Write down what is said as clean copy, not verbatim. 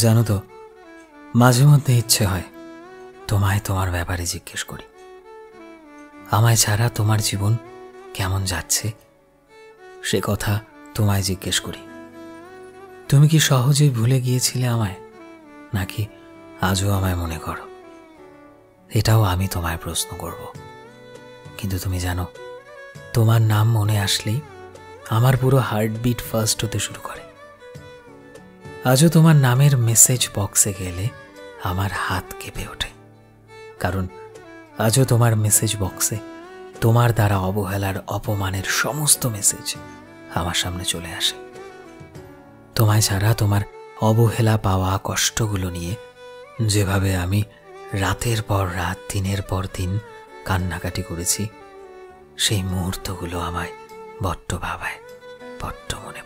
জানো তো, মাঝে মধ্যে ইচ্ছে হয় তোমায় তোমার ব্যাপারে জিজ্ঞেস করি। আমায় ছাড়া তোমার জীবন কেমন যাচ্ছে সে কথা তোমায় জিজ্ঞেস করি। তুমি কি সহজেই ভুলে গিয়েছিলে আমায়, নাকি আজও আমায় মনে করো? এটাও আমি তোমায় প্রশ্ন করব। কিন্তু তুমি জানো, তোমার নাম মনে আসলেই আমার পুরো হার্টবিট ফাস্ট হতে শুরু করে। আজও তোমার নামের মেসেজ বক্সে গেলে আমার হাত কেঁপে ওঠে, কারণ আজও তোমার মেসেজ বক্সে তোমার দ্বারা অবহেলার অপমানের সমস্ত মেসেজ আমার সামনে চলে আসে। তোমায় ছাড়া তোমার অবহেলা পাওয়া কষ্টগুলো নিয়ে যেভাবে আমি রাতের পর রাত, দিনের পর দিন কান্নাকাটি করেছি, সেই মুহূর্তগুলো আমায় বড্ড ভাবায়, বড্ড মনে